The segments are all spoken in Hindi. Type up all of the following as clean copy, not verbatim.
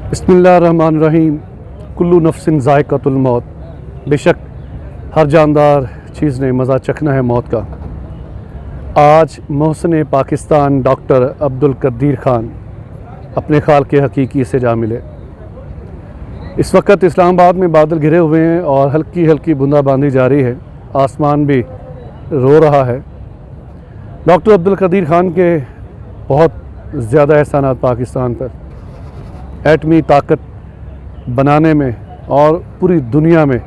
बिस्मिल्लाहिर्रहमानिर्रहीम। कुल्लु नफ्सिन ज़ायक़तुल मौत। बेशक हर जानदार चीज़ ने मज़ा चखना है मौत का। आज मोहसिन पाकिस्तान डॉक्टर अब्दुल कदीर ख़ान अपने खाल के हकीकी से जा मिले। इस वक्त इस्लामाबाद में बादल घिरे हुए हैं और हल्की हल्की बूंदाबांदी जारी है। आसमान भी रो रहा है। डॉक्टर अब्दुल कदीर ख़ान के बहुत ज़्यादा एहसानात पाकिस्तान पर, एटमी ताकत बनाने में और पूरी दुनिया में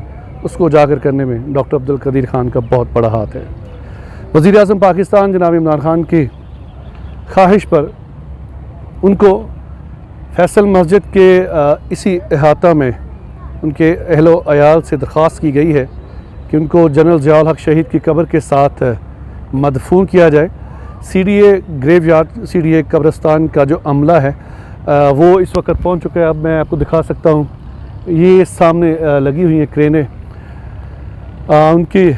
उसको उजागर करने में डॉक्टर अब्दुल कदीर ख़ान का बहुत बड़ा हाथ है। वज़ीर-ए-आज़म पाकिस्तान जनाब इमरान ख़ान की ख्वाहिश पर उनको फैसल मस्जिद के इसी अहाता में उनके अहलो अयाल से दरख्वास्त की गई है कि उनको जनरल ज़िया उल हक़ शहीद की कब्र के साथ मदफून किया जाए। CDA ग्रेवयार्ड, CDA कब्रिस्तान का जो अमला है वो इस वक्त पहुंच चुका है। अब मैं आपको दिखा सकता हूं, ये सामने लगी हुई हैं क्रेनें उनकी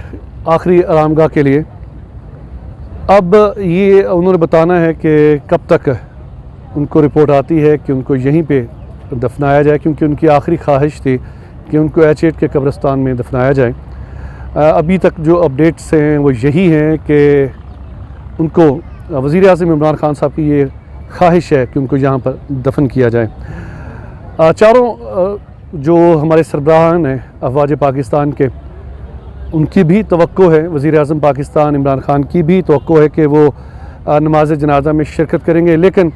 आखिरी आरामगाह के लिए। अब ये उन्होंने बताना है कि कब तक उनको रिपोर्ट आती है कि उनको यहीं पे दफनाया जाए, क्योंकि उनकी आखिरी ख्वाहिश थी कि उनको H8 के कब्रिस्तान में दफनाया जाए। अभी तक जो अपडेट्स हैं वो यही हैं कि उनको वज़ीर-ए-आज़म इमरान ख़ान साहब की ये ख्वाहिश है कि उनको यहाँ पर दफन किया जाए। चारों जो हमारे सरबराहान हैं अफ़वाज पाकिस्तान के, उनकी भी तवक्को है, वज़ीर-ए-आज़म पाकिस्तान इमरान ख़ान की भी तवक्को है कि वो नमाज़ जनाज़ा में शिरकत करेंगे, लेकिन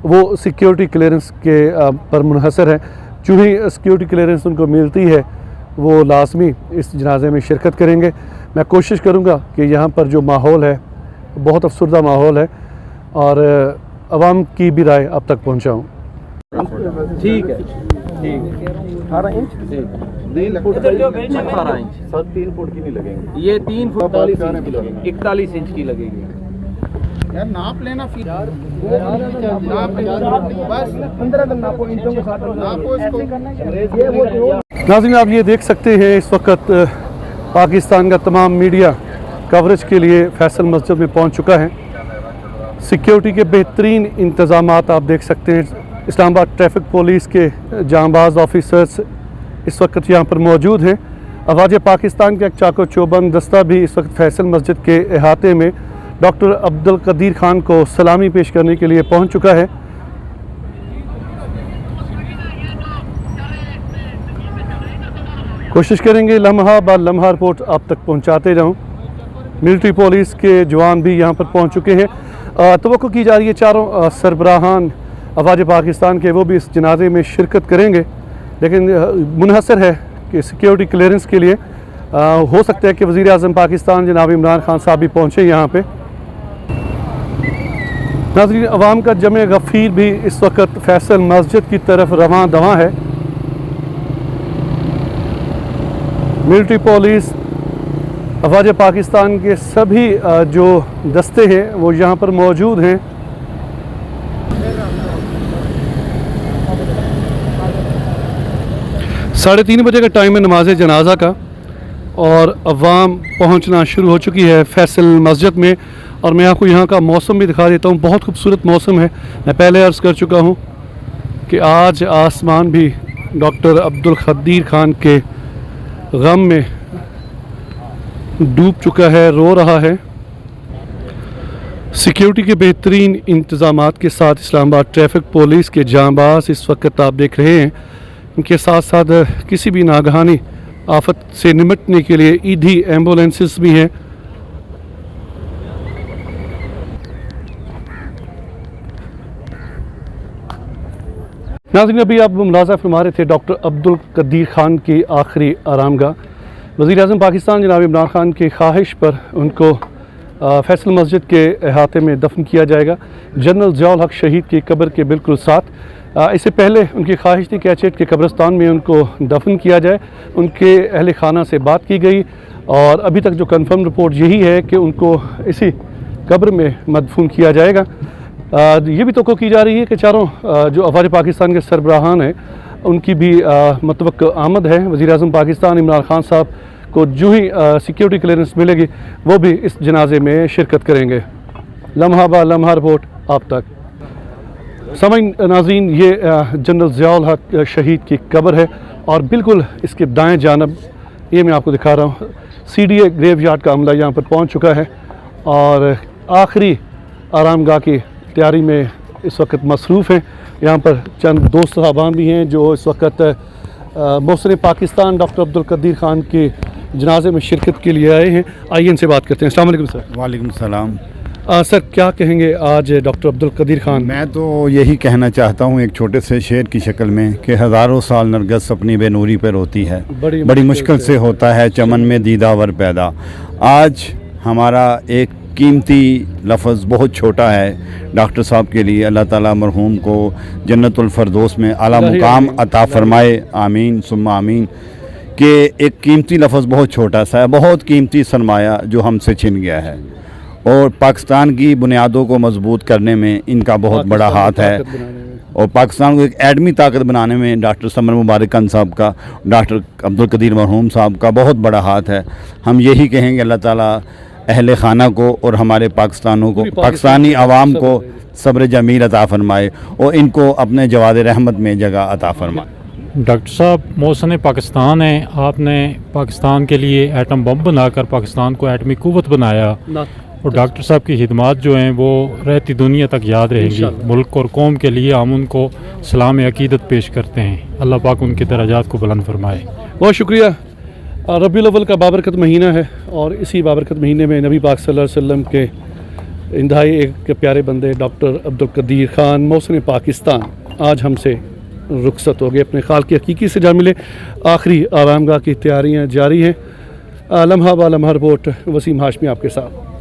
वो सिक्योरिटी क्लियरेंस के पर मुनहसर है। जो ही सिक्योरिटी क्लियरेंस उनको मिलती है वो लाजमी इस जनाजे में शिरकत करेंगे। मैं कोशिश करूँगा कि यहाँ पर जो माहौल है बहुत अफसरदा माहौल है और आवाम की भी राय अब तक पहुँचाऊँ। ठीक है, ठीक है। 18 इंच, 3 फुट 18 इंच, 3 फुट की नहीं लगेंगे। ये 3 फुट 41 इंच की लगेगी। यार नाप लेना फिर यार, बस 15 दिन नापो, इंचों के साथ नापो इसको। नाज़रीन, आप ये देख सकते हैं इस वक्त पाकिस्तान का तमाम मीडिया कवरेज के लिए फैसल मस्जिद में पहुंच चुका है। सिक्योरिटी के बेहतरीन इंतज़ामात आप देख सकते हैं। इस्लामाबाद ट्रैफिक पुलिस के जांबाज ऑफिसर्स इस वक्त यहाँ पर मौजूद हैं। अफ़वाज पाकिस्तान का एक चाको चौबंद दस्ता भी इस वक्त फैसल मस्जिद के अहाते में डॉक्टर अब्दुल कदीर ख़ान को सलामी पेश करने के लिए पहुँच चुका है। कोशिश करेंगे लम्हा ब लम्हा रिपोर्ट आप तक पहुँचाते जाऊँ। मिलिट्री पुलिस के जवान भी यहाँ पर पहुँच चुके हैं। तवक्को की जा रही है चारों सरबराहान अफ़वाज पाकिस्तान के वो भी इस जनाजे में शिरकत करेंगे, लेकिन मुनहसर है कि सिक्योरिटी क्लियरेंस के लिए हो सकता है कि वज़ीर-ए-आज़म पाकिस्तान जनाब इमरान ख़ान साहब भी पहुँचे यहाँ पे। नाज़रीन, अवाम का जमे गफ़ीर भी इस वक्त फैसल मस्जिद की तरफ रवां दवां है। मिलिट्री पुलिस, अफ़वाज पाकिस्तान के सभी जो दस्ते हैं वो यहाँ पर मौजूद हैं। साढ़े 3 बजे का टाइम है नमाज जनाजा का और अवाम पहुँचना शुरू हो चुकी है फैसल मस्जिद में। और मैं आपको यहाँ का मौसम भी दिखा देता हूँ। बहुत खूबसूरत मौसम है। मैं पहले अर्ज़ कर चुका हूँ कि आज आसमान भी डॉक्टर अब्दुल कदीर ख़ान के गम में डूब चुका है, रो रहा है। सिक्योरिटी के बेहतरीन इंतज़ामात के साथ इस्लामाबाद ट्रैफिक पुलिस के जांबाज इस वक्त आप देख रहे हैं। इनके साथ साथ किसी भी नागहानी आफत से निपटने के लिए ईदी एम्बुलेंसेस भी हैं। नाज़रीन, अभी आप मुलाज़ा फरमा रहे थे डॉक्टर अब्दुल कदीर ख़ान की आखिरी आरामगाह। वज़ीर-ए-आज़म पाकिस्तान जनाब इमरान ख़ान की ख्वाहिश पर उनको फैसल मस्जिद के अहाते में दफन किया जाएगा, जनरल ज़िया उल हक़ शहीद की कब्र के बिल्कुल साथ। इससे पहले उनकी ख्वाहिश थी कि H8 के कब्रिस्तान में उनको दफन किया जाए। उनके अहले खाना से बात की गई और अभी तक जो कन्फर्म रिपोर्ट यही है कि उनको इसी कब्र में मदफून किया जाएगा। ये भी तवक्को की जा रही है कि चारों जो अफ़वाज पाकिस्तान के सरबराहान हैं उनकी भी मतवक्को आमद है। वज़ीर-ए-आज़म पाकिस्तान इमरान ख़ान साहब को जो ही सिक्योरिटी क्लियरेंस मिलेगी वो भी इस जनाजे में शिरकत करेंगे। लम्हा ब लम्हा रिपोर्ट आप तक। सामीन नाज़रीन, ये जनरल ज़ियाउल हक शहीद की कब्र है और बिल्कुल इसके दाएं जानब ये मैं आपको दिखा रहा हूँ CDA ग्रेव यार्ड का अमला यहाँ पर पहुँच चुका है और आखिरी आरामगाह की तैयारी में इस वक्त मसरूफ़ हैं। यहाँ पर चंद दोस्त साहबान भी हैं जो इस वक्त मोहसिन पाकिस्तान डॉक्टर अब्दुल कदीर ख़ान के जनाजे में शिरकत के लिए आए हैं। आइए इनसे बात करते हैं। अस्सलाम वालेकुम सर। वालेकुम सलाम। सर, क्या कहेंगे आज डॉक्टर अब्दुल कदीर ख़ान? मैं तो यही कहना चाहता हूँ एक छोटे से शेर की शक्ल में कि हज़ारों साल नरगस अपनी बेनूरी पर होती है, बड़ी मुश्किल से होता है चमन में दीदावर पैदा। आज हमारा एक कीमती लफ्ज़ बहुत छोटा है डॉक्टर साहब के लिए। अल्लाह ताला मरहूम को जन्नतुल फरदौस में आला मुकाम अता फरमाए, आमीन सुम्मा आमीन। कि एक कीमती लफ्ज़ बहुत छोटा सा है, बहुत कीमती सरमाया जो हमसे छिन गया है और पाकिस्तान की बुनियादों को मजबूत करने में इनका बहुत बड़ा हाथ है और पाकिस्तान को एक एडमी ताकत बनाने में डॉक्टर समर मुबारक खान साहब का, डॉक्टर अब्दुल कदीर मरहूम साहब का बहुत बड़ा हाथ है। हम यही कहेंगे अल्लाह ताला अहले खाना को और हमारे पाकिस्तानी आवाम को सब्र जमील अता फरमाए और इनको अपने जवाद रहमत में जगह अता फरमाए। डॉक्टर साहब मोहसिन पाकिस्तान है, आपने पाकिस्तान के लिए एटम बम बनाकर पाकिस्तान को एटमी कुव्वत बनाया और डॉक्टर साहब की खिदमत जो हैं वो रहती दुनिया तक याद रहेंगी। मुल्क और कौम के लिए हम उनको सलाम अकीदत पेश करते हैं। अल्लाह पाक उनके दराजात को बुलंद फरमाए। बहुत शुक्रिया। रबीउल अव्वल का बाबरकत महीना है और इसी बाबरकत महीने में नबी पाक सल्लल्लाहु अलैहि वसल्लम के इंतहाई एक प्यारे बंदे डॉक्टर अब्दुल कदीर ख़ान मोहसिन पाकिस्तान आज हमसे रुखसत हो गए, अपने खाल की हकीकी से जा मिले। आखिरी आरामगाह की तैयारियाँ जारी हैं। लम्हा ब लम्हा रिपोर्ट वसीम हाशमी आपके साथ।